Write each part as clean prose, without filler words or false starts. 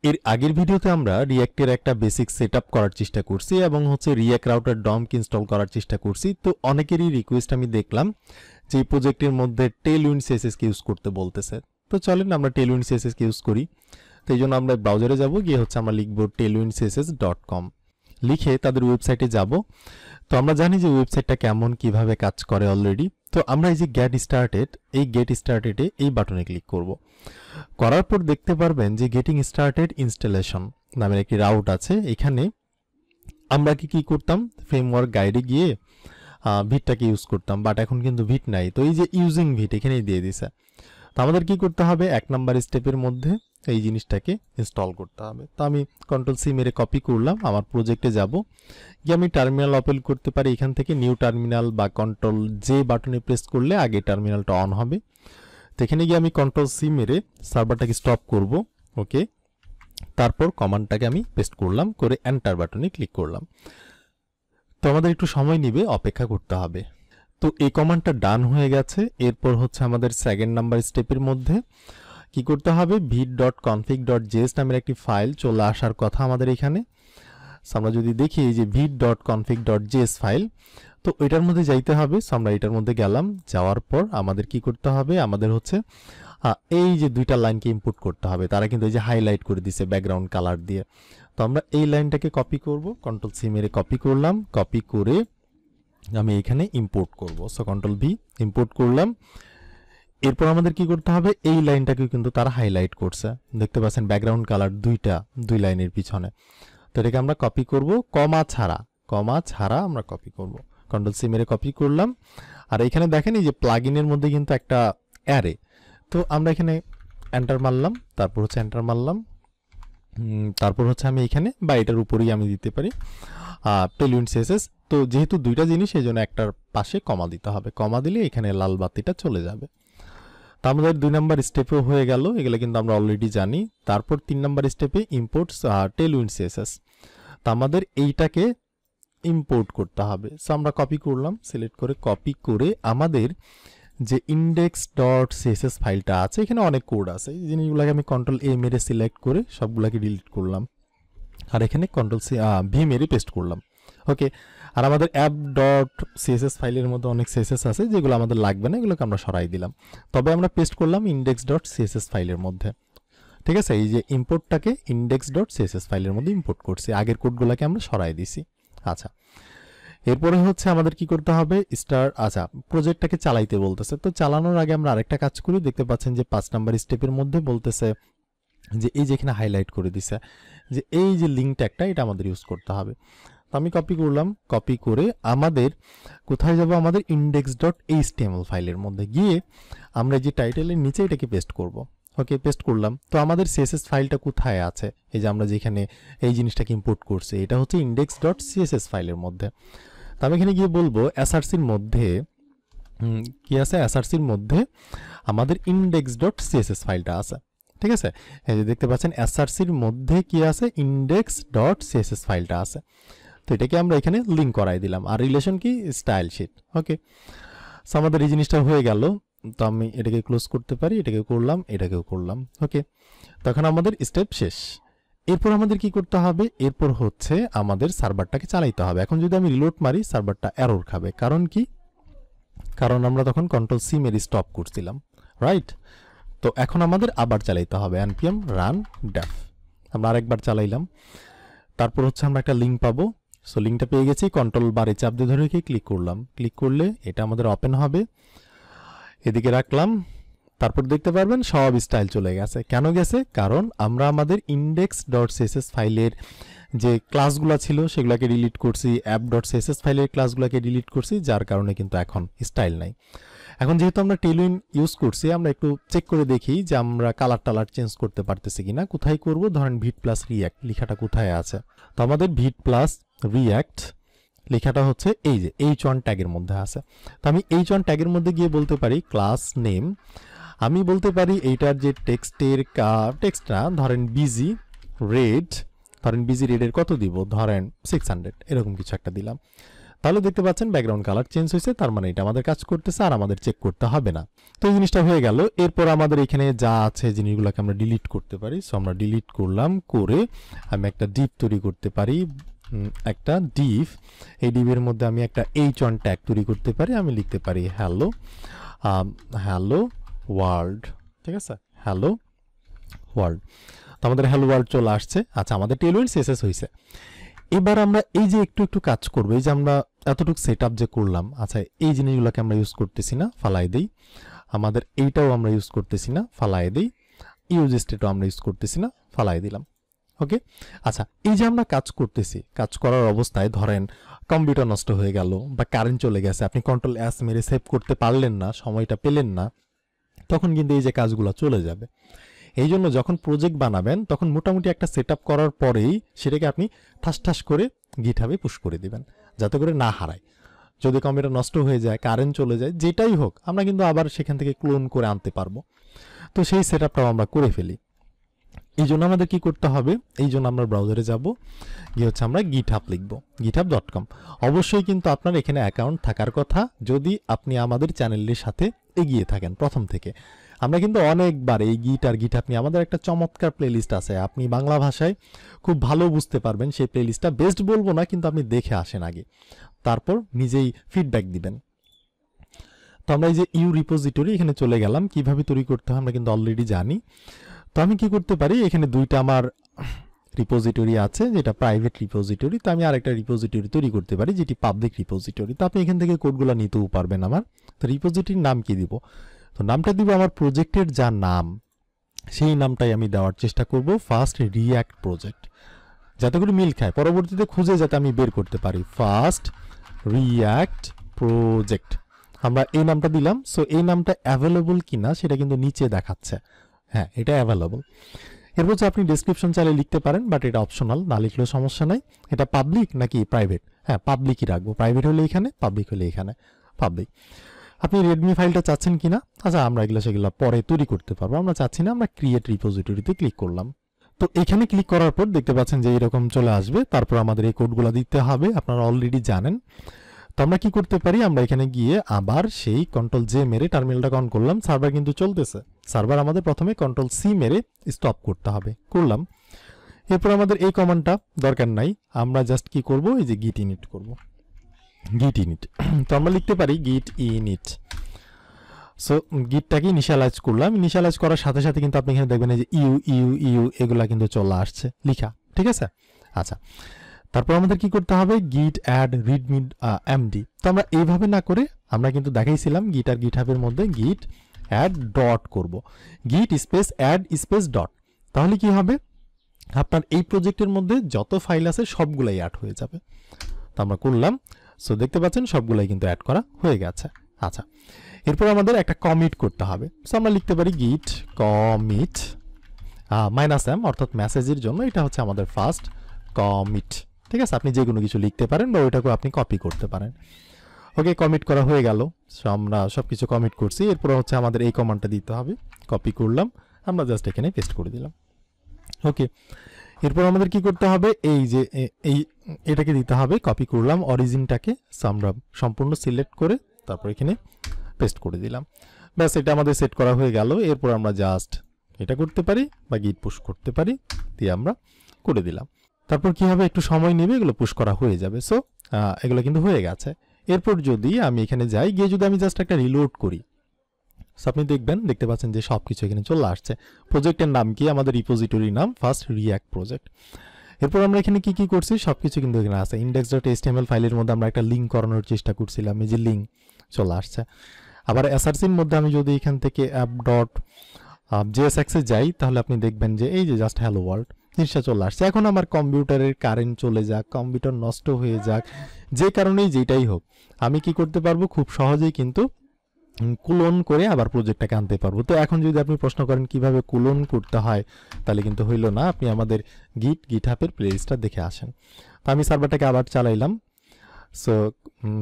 এর আগের ভিডিওতে আমরা রিয়্যাক্টের একটা বেসিক সেটআপ করার চেষ্টা করছি এবং হচ্ছে রিয়্যাক্ট রাউটার ডমক ইনস্টল করার চেষ্টা করছি। তো অনেকেরই রিকোয়েস্ট আমি দেখলাম যে এই প্রজেক্টের মধ্যে টেলউইন্ড সিএসএস কে ইউজ করতে বলতেছে। তো চলেন আমরা টেলউইন্ড সিএসএস কে ইউজ করি। তো এই জন্য আমরা ব্রাউজারে যাব, গিয়ে হচ্ছে আমরা লিখব tailwindcss.com, লিখে তাদের ওয়েবসাইটে যাব। তো আমরা জানি যে ওয়েবসাইটটা কেমন, কিভাবে কাজ করে অলরেডি। তো আমরা এই যে গেট স্টার্টেড, এই গেট স্টার্টেডে এই বাটনে ক্লিক করব। করার পর দেখতে পারবেন যে গেটিং স্টার্টেড ইনস্টলেশন নামের একটি রাউট আছে। এখানে আমরা কি করতাম, ফ্রেমওয়ার্ক গাইডে গিয়ে ভিটটাকে ইউজ করতাম, বাট এখন কিন্তু ভিট নাই। তো এই যে ইউজিং ভিট এখানেই দিয়ে দিছে। তো আমাদের কি করতে হবে, 1 নাম্বার স্টেপের মধ্যে এই জিনিসটাকে ইনস্টল করতে হবে। তো আমি Ctrl+C মেরে কপি করলাম, আমার প্রজেক্টে যাব, গিয়ে আমি টার্মিনাল ওপেন করতে পারি। এখান থেকে নিউ টার্মিনাল বা Ctrl+J বাটনে প্রেস করলে আগে টার্মিনালটা অন হবে। তো এখানে গিয়ে আমি Ctrl+C মেরে সার্ভারটাকে স্টপ করব। ওকে, তারপর কমান্ডটাকে আমি পেস্ট করলাম, করে এন্টার বাটনে ক্লিক করলাম। তো আমাদের একটু সময় নেবে, অপেক্ষা করতে হবে। তো এই কমান্ডটা ডান হয়ে গেছে। এরপর হচ্ছে আমাদের 2nd নাম্বার স্টেপের মধ্যে কি করতে হবে, vit.config.js নামের একটি ফাইল চলে আসার কথা আমাদের এখানে। আমরা যদি দেখি এই যে vit.config.js ফাইল, তো এটার মধ্যে যাইতে হবে। আমরা এটার মধ্যে গেলাম, যাওয়ার পর আমাদের কি করতে হবে, আমাদের হচ্ছে এই যে দুইটা লাইনকে ইনপুট করতে হবে। তারা কিন্তু এই যে হাইলাইট করে দিছে ব্যাকগ্রাউন্ড কালার দিয়ে। তো আমরা এই লাইনটাকে কপি করব, Ctrl+C মেরে কপি করলাম, কপি করে আমি এখানে ইম্পোর্ট করব। সো Ctrl+V ইম্পোর্ট করলাম। এরপর আমাদের কি করতে হবে, এই লাইনটাকে কিন্তু তারা হাইলাইট করছে, দেখতে পাচ্ছেন ব্যাকগ্রাউন্ড কালার দুই লাইনের পিছনে। তো এটাকে আমরা কপি করব, কমা ছাড়া আমরা কপি করব। Ctrl+C মেরে কপি করলাম। আর এখানে দেখেন এই যে প্লাগইনের মধ্যে কিন্তু একটা অ্যারে। তো আমরা এখানে এন্টার মারলাম, তারপর হচ্ছে এন্টার মারলাম, তারপর হচ্ছে আমি এখানে বা এটার উপরেই আমি দিতে পারি টেলউইন্ড সিএসএস। তো যেহেতু দুইটা জিনিস, এই জন্য একটার পাশে কমা দিতে হবে। কমা দিলে এখানে লাল বাতিটা চলে যাবে। তো আমাদের 2 নাম্বার স্টেপেও হয়ে গেল, এগুলো কিন্তু আমরা অলরেডি জানি। তারপর 3 নাম্বার স্টেপে ইম্পোর্টস টেলউইন্ড সিএসএস। তো আমাদের এইটাকে ইম্পোর্ট করতে হবে। সো আমরা কপি করলাম, সিলেক্ট করে কপি করে আমাদের যে index.css ফাইলটা আছে, এখানে অনেক কোড আছে, এই জিনিসগুলোকে আমি Ctrl+A মেরে সিলেক্ট করে সবগুলোকে ডিলিট করলাম। আর এখানে Ctrl+V মেরে পেস্ট করলাম। ওকে, আর আমাদের app.css ফাইলের মধ্যে অনেক CSS আছে যেগুলো আমাদের লাগবে না, এগুলোকে আমরা সরাই দিলাম। তবে আমরা পেস্ট করলাম index.css ফাইলের মধ্যে। ঠিক আছে, এই যে ইম্পোর্টটাকে index.css ফাইলের মধ্যে ইম্পোর্ট করছি, আগের কোডগুলোকে আমরা সরাই দিছি। আচ্ছা, এরপরে হচ্ছে আমাদের কি করতে হবে, প্রজেক্টটাকে চালাইতে বলতেছে। তো চালানোর আগে আমরা আরেকটা কাজ করি, দেখতে পাচ্ছেন যে 5 নাম্বার স্টেপের মধ্যে বলতেছে যে এই যে এখানে হাইলাইট করে দিছে যে এই যে লিঙ্ক ট্যাগটা, এটা আমাদের ইউজ করতে হবে। তো আমি কপি করলাম, কপি করে আমাদের কোথায় যাব, আমাদের index.html ফাইলের মধ্যে গিয়ে আমরা যে টাইটেলের নিচে এটাকে পেস্ট করব। ওকে, পেস্ট করলাম। তো আমাদের CSS ফাইলটা কোথায় আছে, এই যে আমরা যেখানে এই জিনিসটাকে ইম্পোর্ট করছি, এটা হচ্ছে index.css ফাইলের মধ্যে। তো আমি এখানে গিয়ে বলবো srcর মধ্যে কি আছে, srcর মধ্যে আমাদের index.css ফাইলটা আছে। ঠিক আছে, এই যে দেখতে পাচ্ছেন srcর মধ্যে কি আছে, index.css ফাইলটা আছে। তো এটাকে আমরা এখানে লিঙ্ক করাই দিলাম, আর রিলেশন কি, স্টাইল শিট। ওকে, সো আমাদের এই জিনিসটা হয়ে গেল। তো আমি এটাকে ক্লোজ করতে পারি, এটাকে করলাম, এটাকেও করলাম। ওকে, তখন আমাদের স্টেপ শেষ। এরপর আমাদের কি করতে হবে, এরপর হচ্ছে আমাদের সার্ভারটাকে চালাইতে হবে। এখন যদি আমি রিলোড মারি, সার্ভারটা এরর খাবে। কারণ কি, কারণ আমরা তখন Ctrl+C মেরে স্টপ করছিলাম, রাইট? তো এখন আমাদের আবার চালাইতে হবে npm run def। আমরা আরেকবার চালাইলাম, তারপর হচ্ছে আমরা একটা লিঙ্ক পাবো। সো লিঙ্কটা পেয়ে গেছি, কন্ট্রোল বারে চাপ দিয়ে ধরে রেখে ক্লিক করলাম। ক্লিক করলে এটা আমাদের ওপেন হবে, এদিকে রাখলাম। তারপর দেখতে পারবেন সব স্টাইল চলে গেছে। কেন গেছে, কারণ আমরা আমাদের index.css ফাইলের যে ক্লাসগুলো ছিল সেগুলোকে ডিলিট করছি, app.css ফাইলের ক্লাসগুলোকে ডিলিট করছি, যার কারণে কিন্তু এখন স্টাইল নাই। এখন যেহেতু আমরা টেলউইন্ড ইউজ করছি, আমরা একটু চেক করে দেখি যে আমরা কালার টালার চেঞ্জ করতে পারতেছি কিনা। কোথায় করব, ধরেন vit+react লেখাটা কোথায় আছে। তো আমাদের vit+react লেখাটা হচ্ছে এই যে h1 ট্যাগের মধ্যে আছে। তো আমি h1 ট্যাগের মধ্যে গিয়ে বলতে পারি ক্লাস নেম, আমি বলতে পারি এইটার যে টেক্সটটা ধরেন বিজি রেড, ধরেন বিজি রেডের কত দিব, ধরেন 600, এরকম কিছু একটা দিলাম। তাহলে দেখতে পাচ্ছেন ব্যাকগ্রাউন্ড কালার চেঞ্জ হয়েছে, তার মানে এটা আমাদের কাজ করতেছে আর আমাদের চেক করতে হবে না। তো এই জিনিসটা হয়ে গেল। এরপর আমাদের এখানে যা আছে জিনিসগুলোকে আমরা ডিলিট করতে পারি। সো আমরা ডিলিট করলাম, করে আমি একটা ডিপ তৈরি করতে পারি, একটা ডিভ। এই ডিভের মধ্যে আমি একটা h1 ট্যাগ তৈরি করতে পারি। আমি লিখতে পারি হ্যালো হ্যালো ওয়ার্ল্ড, ঠিক আছে, হ্যালো ওয়ার্ল্ড। তো আমাদের হ্যালো ওয়ার্ল্ড চলে আসছে। আচ্ছা, আমাদের টেলউইন্ড সিএসএস হয়েছে। এবার আমরা এই যে একটু একটু কাজ করবো, এই যে আমরা এতটুকু সেট আপ যে করলাম, আচ্ছা এই জিনিসগুলোকে আমরা ইউজ করতেছি না, ফালাই দেই। আমাদের এইটাও আমরা ইউজ করতেছি না, ফালাই দেই। ইউজ স্টেটও আমরা ইউজ করতেছি না, ফালাই দিলাম। ওকে, আচ্ছা এই যে আমরা কাজ করতেছি, কাজ করার অবস্থায় ধরেন কম্পিউটার নষ্ট হয়ে গেল বা কারেন্ট চলে গেছে, আপনি কন্ট্রোল এস মেরে সেভ করতে পারলেন না, সময়টা পেলেন না, তখন কিন্তু এই যে কাজগুলো চলে যাবে। এই জন্য যখন প্রজেক্ট বানাবেন তখন মোটামুটি একটা সেট আপ করার পরেই সেটাকে আপনি ঠাস ঠাস করে গিটহাবে পুশ করে দিবেন, যাতে করে না হারায়। যদি কম্পিউটার নষ্ট হয়ে যায়, কারেন্ট চলে যায়, যেটাই হোক, আমরা কিন্তু আবার সেখান থেকে ক্লোন করে আনতে পারবো। তো সেই সেট আপটাও আমরা করে ফেলি। এই জন্য আমাদের কি করতে হবে, এই জন্য আমরা ব্রাউজারে যাব, গিয়ে হচ্ছে আমরা গিটহাব লিখবো, github.com। অবশ্যই কিন্তু আপনার এখানে অ্যাকাউন্ট থাকার কথা, যদি আপনি আমাদের চ্যানেলের সাথে এগিয়ে থাকেন প্রথম থেকে। আমরা কিন্তু অনেকবার এই গিট আর গিটহাব নিয়ে আমাদের একটা চমৎকার প্লেলিস্ট আছে, আপনি বাংলা ভাষায় খুব ভালো বুঝতে পারবেন। সেই প্লেলিস্টটা বেস্ট বলবো না, কিন্তু আপনি দেখে আসেন আগে, তারপর নিজেই ফিডব্যাক দিবেন। তো আমরা এই যে ইউ রিপোজিটরি এখানে চলে গেলাম, কিভাবে তৈরি করতে হয় আমরা কিন্তু অলরেডি জানি। তো আমি কি করতে পারি, এখানে দুইটা আমার রিপোজিটরি আছে, যেটা প্রাইভেট রিপোজিটরি। তো আমি আরেকটা রিপোজিটরি তৈরি করতে পারি, যেটি পাবলিক রিপোজিটরি। তো আপনি এখান থেকে কোডগুলো নিতেও পারবেন আমার। তো রিপোজিটরির নাম কি দিব, তো নামটা দিব আমার প্রজেক্টের যা নাম সেই নামটাই আমি দেওয়ার চেষ্টা করব, ফার্স্ট রিয়্যাক্ট প্রজেক্ট, যাতে করে মিল খায়, পরবর্তীতে খুঁজে যাতে আমি বের করতে পারি। ফার্স্ট রিয়্যাক্ট প্রজেক্ট আমরা এই নামটা দিলাম। সো এই নামটা অ্যাভেলেবল কিনা সেটা কিন্তু নিচে দেখাচ্ছে, হ্যাঁ এটা অ্যাভেলেবল। এরপর হচ্ছে আপনি ডেসক্রিপশন চাইলে লিখতে পারেন, বাট এটা অপশনাল, না লিখলেও সমস্যা নাই। এটা পাবলিক নাকি প্রাইভেট, হ্যাঁ পাবলিকই রাখবো, প্রাইভেট হলে এখানে, পাবলিক হলে এখানে, পাবলিক। আপনি রেডমি ফাইলটা চাচ্ছেন কিনা, আচ্ছা আমরা এগুলো সেগুলো পরে তৈরি করতে পারবো, আমরা চাচ্ছি না, আমরা ক্রিয়েট রিপোজিটরিতে ক্লিক করলাম। তো এখানে ক্লিক করার পর দেখতে পাচ্ছেন যে এরকম চলে আসবে। তারপর আমাদের এই কোডগুলো দিতে হবে, আপনারা অলরেডি জানেন। তো আমরা কি করতে পারি, আমরা এখানে গিয়ে আবার সেই কন্ট্রোল জে মেরে টার্মিনালটা অন করলাম। সার্ভার কিন্তু চলতেছে, সার্ভার আমাদের প্রথমে কন্ট্রোল সি মেরে স্টপ করতে হবে, করলাম। এরপর আমাদের এই কমান্ডটা দরকার নাই, আমরা জাস্ট কি করব, এই যে গিট ইনিট করব, গিট ইনিট। তো আমরা লিখতে পারি গিট ইনিট। সো গিটটাকে ইনিশিয়ালাইজ করলাম, ইনিশিয়ালাইজ করার সাথে সাথে কিন্তু আপনি এখানে দেখবেন এই যে ইউ ইউ ইউ এগুলা কিন্তু চলে আসছে লিখা, ঠিক আছে। আচ্ছা, তারপর আমাদের কি করতে হবে, গিট অ্যাড রিডমি এমডি। তো আমরা এইভাবে না করে আমরা কিন্তু দেখাইছিলাম গিট আর গিটহাবের মধ্যে গিট অ্যাড ডট করব, গিট স্পেস অ্যাড স্পেস ডট। তাহলে কি হবে, আপনার এই প্রজেক্টের মধ্যে যত ফাইল আছে সবগুলাই অ্যাড হয়ে যাবে। তো আমরা করলাম, সো দেখতে পাচ্ছেন সবগুলাই কিন্তু অ্যাড করা হয়ে গেছে। আচ্ছা, এরপর আমাদের একটা কমিট করতে হবে। সো আমরা লিখতে পারি গিট কমিট -m, অর্থাৎ মেসেজের জন্য এটা হচ্ছে আমাদের ফার্স্ট কমিট, ঠিক আছে। আপনি যে কোনো কিছু লিখতে পারেন বা ওইটাকে আপনি কপি করতে পারেন। ওকে, কমিট করা হয়ে গেল, সো আমরা সব কিছু কমিট করছি। এরপর হচ্ছে আমাদের এই কমান্ডটা দিতে হবে, কপি করলাম, আমরা জাস্ট এখানে পেস্ট করে দিলাম। ওকে, এরপর আমাদের কি করতে হবে, এই যে এটাকে দিতে হবে, কপি করলাম অরিজিনটাকে, সো আমরা সম্পূর্ণ সিলেক্ট করে তারপর এখানে পেস্ট করে দিলাম। ব্যাস, এটা আমাদের সেট করা হয়ে গেল। এরপর আমরা জাস্ট এটা করতে পারি বা গিট পুশ করতে পারি, দিয়ে আমরা করে দিলাম। তারপর কি হবে, একটু সময় নেবে, এগুলো পুশ করা হয়ে যাবে। সো এগুলো কিন্তু হয়ে গেছে। এরপর যদি আমি এখানে যাই, গিয়ে যদি আমি জাস্ট একটা রিলোড করি, সো আপনি দেখতে পাচ্ছেন যে সব কিছু এখানে চলে আসছে। প্রজেক্টের নাম কি, আমাদের রিপোজিটরির নাম ফার্স্ট রিয়্যাক্ট প্রজেক্ট। এরপর আমরা এখানে কি কি করছি সব কিছু কিন্তু এখানে আছে। index.html ফাইলের মধ্যে আমরা একটা লিঙ্ক করানোর চেষ্টা করছিলাম, এই যে লিঙ্ক চলে আসছে। আবার এসআরসির মধ্যে আমি যদি এখান থেকে app.jsx এ যাই, তাহলে আপনি দেখবেন যে এই যে জাস্ট হ্যালো ওয়ার্ল্ড জিনিসটা চলে আসছে। এখন আমার কম্পিউটারের কারেন্ট চলে যাক, কম্পিউটার নষ্ট হয়ে যাক, যে কারণেই যেটাই হোক, আমি কি করতে পারবো, খুব সহজেই কিন্তু কুলন করে আবার প্রজেক্টটাকে আনতে পারবো। তো এখন যদি আপনি প্রশ্ন করেন কিভাবে কুলন করতে হয়, তাহলে কিন্তু হইল না, আপনি আমাদের গিটহাবের প্লেলিস্টটা দেখে আসেন। তো আমি সার্ভারটাকে আবার চালাইলাম, সো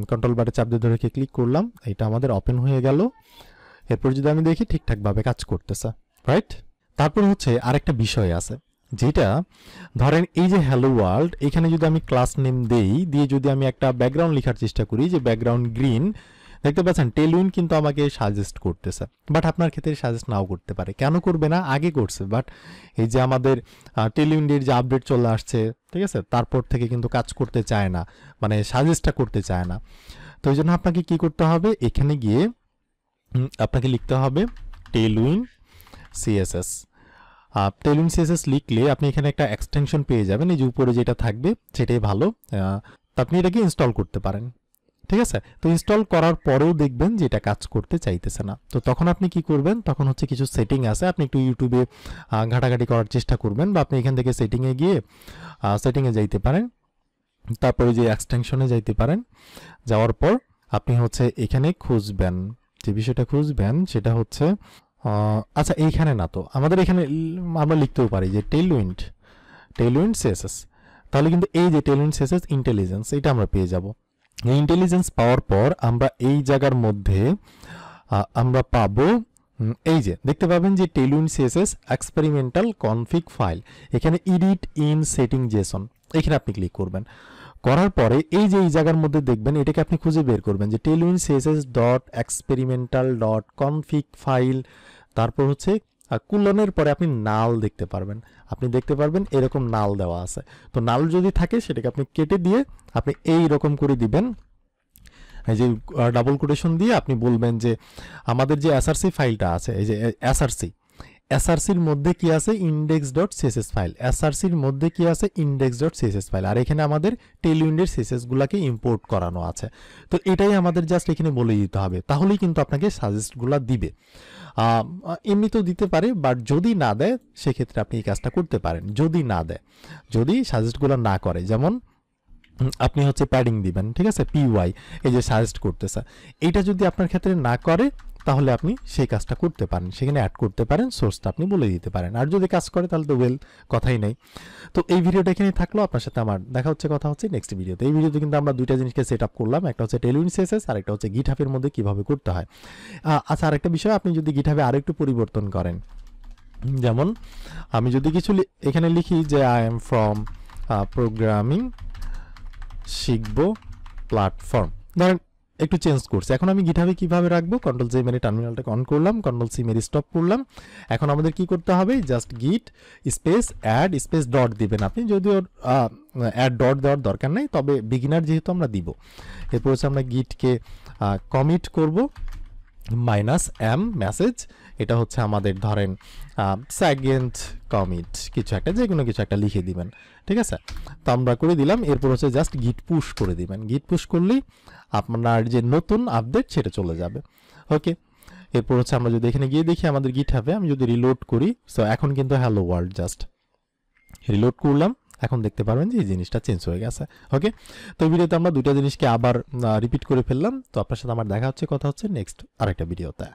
কন্ট্রোল বারে চাপ দিয়ে ধরে ক্লিক করলাম, এটা আমাদের ওপেন হয়ে গেল। এরপর যদি আমি দেখি ঠিকঠাকভাবে কাজ করতেছে, রাইট। তারপর হচ্ছে আরেকটা বিষয় আছে, যেটা ধরেন এই যে হ্যালো ওয়ার্ল্ড, এখানে যদি আমি ক্লাস নেম দেই, দিয়ে যদি আমি একটা ব্যাকগ্রাউন্ড লেখার চেষ্টা করি যে ব্যাকগ্রাউন্ড গ্রিন, দেখতে পাচ্ছেন টেলউইন কিন্তু আমাকে সাজেস্ট করতেছে, বাট আপনার ক্ষেত্রে সাজেস্ট নাও করতে পারে। কেন করবে না? আগে করছে, বাট এই যে আমাদের টেলউইনের যে আপডেট চলে আসছে, ঠিক আছে, তারপর থেকে কিন্তু কাজ করতে চায় না, মানে সাজেস্টটা করতে চায় না। তো এই জন্য আপনাকে কি করতে হবে, এখানে গিয়ে আপনাকে লিখতে হবে টেলউইন সিএসএস। টেলউইন সিএসএস লিখলে আপনি এখানে একটা এক্সটেনশন পেয়ে যাবেন, এই যে উপরে যেটা থাকবে সেটাই ভালো। তো আপনি এটাকে ইনস্টল করতে পারেন, ঠিক আছে। তো ইনস্টল করার পরেও দেখবেন যে এটা কাজ করতে চাইতেছে না। তো তখন আপনি কি করবেন, তখন হচ্ছে কিছু সেটিং আছে, আপনি একটু ইউটিউবে ঘাটাঘাটি করার চেষ্টা করবেন, বা আপনি এখান থেকে সেটিংয়ে গিয়ে সেটিংয়ে যাইতে পারেন, তারপরে যে এক্সটেনশনে যাইতে পারেন। যাওয়ার পর আপনি হচ্ছে এখানে খুঁজবেন, যে বিষয়টা খুঁজবেন সেটা হচ্ছে আচ্ছা এইখানে না, তো আমাদের এখানে আমরা লিখতেও পারি যে টেলউইন সিএসএস। তাহলে কিন্তু এই যে টেলউইন সিএসএস ইন্টেলিজেন্স, এটা আমরা পেয়ে যাব। এই ইন্টেলিজেন্স পাওয়ার পর আমরা এই জায়গার মধ্যে আমরা পাবো এই যে দেখতে পাবেন যে Tailwind CSS experimental config file, এখানে এডিট ইন সেটিং জেসন, এখানে আপনি ক্লিক করবেন। করার পরে এই যে এই জায়গার মধ্যে দেখবেন, এটাকে আপনি খুঁজে বের করবেন যে Tailwind CSS dot experimental dot config file, তারপর হচ্ছে কুলনের পরে আপনি নাল দেখতে পারবেন, আপনি দেখতে পারবেন এরকম নাল দেওয়া আছে। তো নাল যদি থাকে সেটাকে আপনি কেটে দিয়ে আপনি এই রকম করে দিবেন, এই যে ডাবল কোটেশন দিয়ে আপনি বলবেন যে আমাদের যে এসআরসি ফাইলটা আছে, এই যে এসআরসির মধ্যে কি আছে, ইন্ডেক্স ডট সিএসএস ফাইল, এসআরসির মধ্যে কি আছে, ইন্ডেক্স ডট সিএসএস ফাইল, আর এখানে আমাদের টেলউইনের সিএসএস গুলাকে ইম্পোর্ট করানো আছে। তো এটাই আমাদের জাস্ট এখানে বলে দিতে হবে, তাহলেই কিন্তু আপনাকে সাজেস্টগুলো দিবে। এমনিতেও দিতে পারে, বাট যদি না দেয় সেক্ষেত্রে আপনি এই কাজটা করতে পারেন। যদি না দেয়, যদি সাজেস্টগুলো না করে, যেমন আপনি হচ্ছে প্যাডিং দিবেন, ঠিক আছে, পিওয়াই, এই যে সাজেস্ট করতেছে, এইটা যদি আপনার ক্ষেত্রে না করে তাহলে আপনি সেই কাজটা করতে পারেন, সেখানে অ্যাড করতে পারেন, সোর্সটা আপনি বলে দিতে পারেন। আর যদি কাজ করে তাহলে তো ওয়েল, কথাই নেই। তো এই ভিডিওটা এখানে থাকলো, আপনার সাথে আমার দেখা হচ্ছে, কথা হচ্ছে নেক্সট ভিডিওতে। এই ভিডিওতে কিন্তু আমরা দুইটা জিনিসকে সেট আপ করলাম, একটা হচ্ছে টেলউইন সিএসএস আর একটা হচ্ছে গিটহাবের মধ্যে কিভাবে করতে হয়। আচ্ছা, আরেকটা বিষয়, আপনি যদি গিটহাবে আরেকটু পরিবর্তন করেন, যেমন আমি যদি কিছু এখানে লিখি যে আই এম ফ্রম প্রোগ্রামিং শিখবো প্ল্যাটফর্ম, ধরেন একটু চেঞ্জ করছে, এখন আমি গিটহাবে কিভাবে রাখবো, কন্ট্রোল জে মেরে টার্মিনালটাকে অন করলাম, কন্ট্রোল সি মেরে স্টপ করলাম। এখন আমাদের কি করতে হবে, জাস্ট গিট স্পেস অ্যাড স্পেস ডট দিবেন আপনি, যদিও অ্যাড ডট দেওয়ার দরকার নেই, তবে বিগিনার যেহেতু আমরা দিব। এরপর হচ্ছে আমরা গিটকে কমিট করব -m মেসেজ, এটা হচ্ছে আমাদের ধরেন সেকেন্ড কমিট কিছু একটা, যে কোনো কিছু একটা লিখে দিবেন, ঠিক আছে। তো আমরা করে দিলাম। এরপর হচ্ছে জাস্ট গিট পুশ করে দিবেন, গিট পুশ করলেই আপনার যে নতুন আপডেট সেটা চলে যাবে। ওকে, এরপর হচ্ছে আমরা যদি এখানে গিয়ে দেখি আমাদের গিটহাবে, আমি যদি রিলোড করি, সো এখন কিন্তু হ্যালো ওয়ার্ল্ড, জাস্ট রিলোড করলাম, এখন দেখতে পারবেন যে এই জিনিসটা চেঞ্জ হয়ে গেছে। ওকে, তো এই ভিডিওতে আমরা দুটো জিনিসকে আবার রিপিট করে ফেললাম। তো আপনার সাথে আমার দেখা হচ্ছে, কথা হচ্ছে নেক্সট আরেকটা ভিডিওতে।